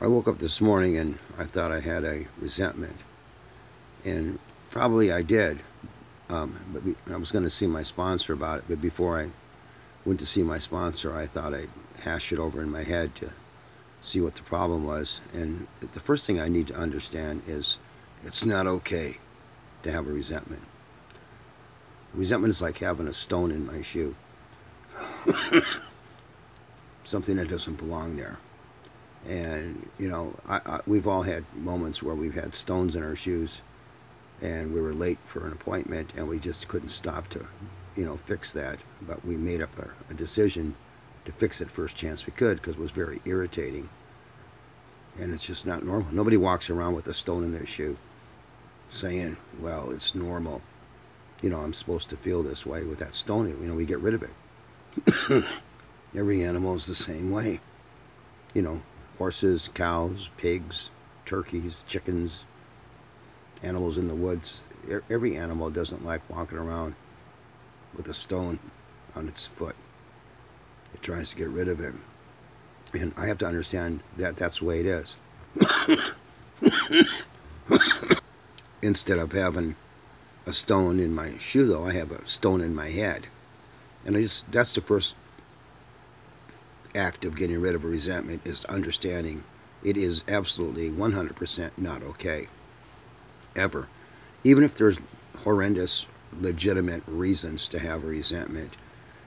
I woke up this morning and I thought I had a resentment, and probably I did. I was going to see my sponsor about it, but before I went to see my sponsor, I thought I'd hash it over in my head to see what the problem was. And the first thing I need to understand is it's not okay to have a resentment. Resentment is like having a stone in my shoe, something that doesn't belong there. And we've all had moments where we've had stones in our shoes, and we were late for an appointment, and we just couldn't stop to, fix that. But we made up a decision to fix it first chance we could because it was very irritating, and it's just not normal. Nobody walks around with a stone in their shoe, saying, "Well, it's normal. I'm supposed to feel this way with that stone." We get rid of it. Every animal is the same way. You know, horses, cows, pigs, turkeys, chickens, animals in the woods. Every animal doesn't like walking around with a stone on its foot. It tries to get rid of it. And I have to understand that that's the way it is. Instead of having a stone in my shoe, though, I have a stone in my head. And that's the first act of getting rid of a resentment, is understanding it is absolutely 100% not okay. Ever. Even if there's horrendous, legitimate reasons to have a resentment,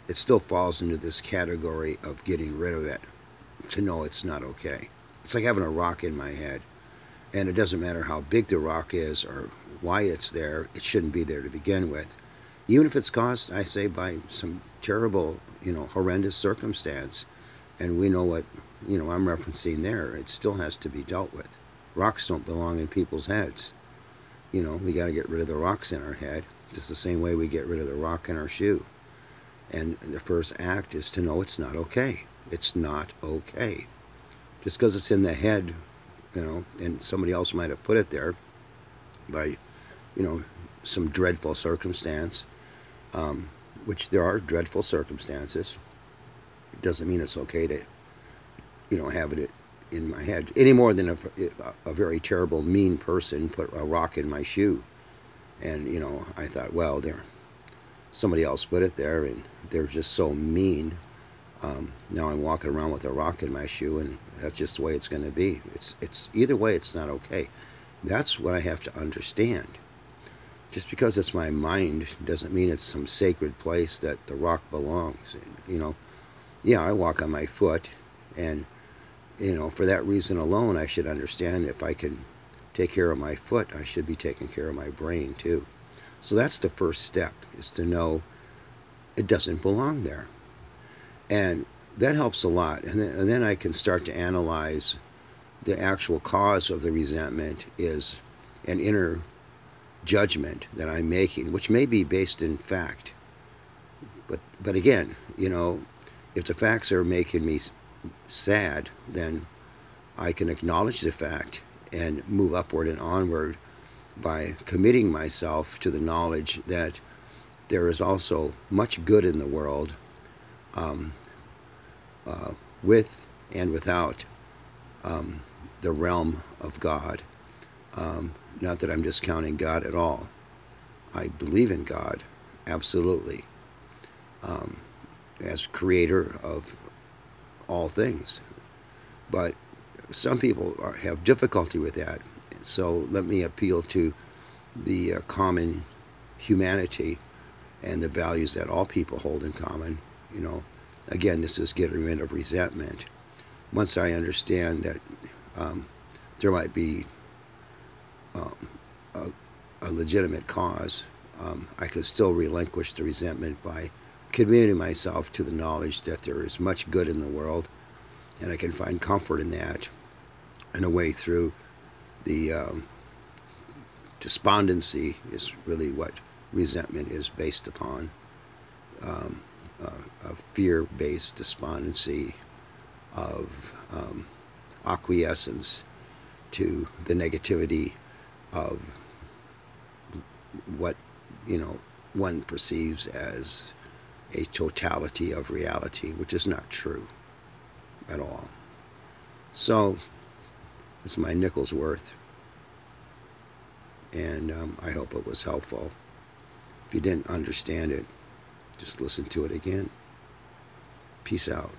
it still falls into this category of getting rid of it, to know it's not okay. It's like having a rock in my head, and it doesn't matter how big the rock is or why it's there, it shouldn't be there to begin with. Even if it's caused, I say, by some terrible, horrendous circumstance, and we know what, I'm referencing there, it still has to be dealt with. Rocks don't belong in people's heads. We got to get rid of the rocks in our head, just the same way we get rid of the rock in our shoe. And the first act is to know it's not okay. It's not okay. Just because it's in the head, and somebody else might have put it there by, some dreadful circumstance, which there are dreadful circumstances. It doesn't mean it's okay to, have it in my head any more than a very terrible, mean person put a rock in my shoe. And, I thought, well, somebody else put it there, and they're just so mean. Now I'm walking around with a rock in my shoe, and that's just the way it's going to be. It's either way, it's not okay. That's what I have to understand. Just because it's my mind doesn't mean it's some sacred place that the rock belongs. Yeah, I walk on my foot, and for that reason alone, I should understand if I can take care of my foot, I should be taking care of my brain too. So that's the first step, is to know it doesn't belong there. And that helps a lot. And then I can start to analyze the actual cause of the resentment is an inner judgment that I'm making, which may be based in fact. But again, if the facts are making me sad, then I can acknowledge the fact and move upward and onward by committing myself to the knowledge that there is also much good in the world, um, with and without the realm of God. Not that I'm discounting God at all. I believe in God, absolutely, as creator of all things. But some people have difficulty with that. So let me appeal to the common humanity and the values that all people hold in common. Again, this is getting rid of resentment. Once I understand that there might be um, a legitimate cause, I could still relinquish the resentment by committing myself to the knowledge that there is much good in the world, and I can find comfort in that and a way through the despondency is really what resentment is based upon. Um, a fear-based despondency of acquiescence to the negativity of what one perceives as a totality of reality, which is not true at all. So It's my nickel's worth. And I hope it was helpful. If you didn't understand it, just listen to it again. Peace out.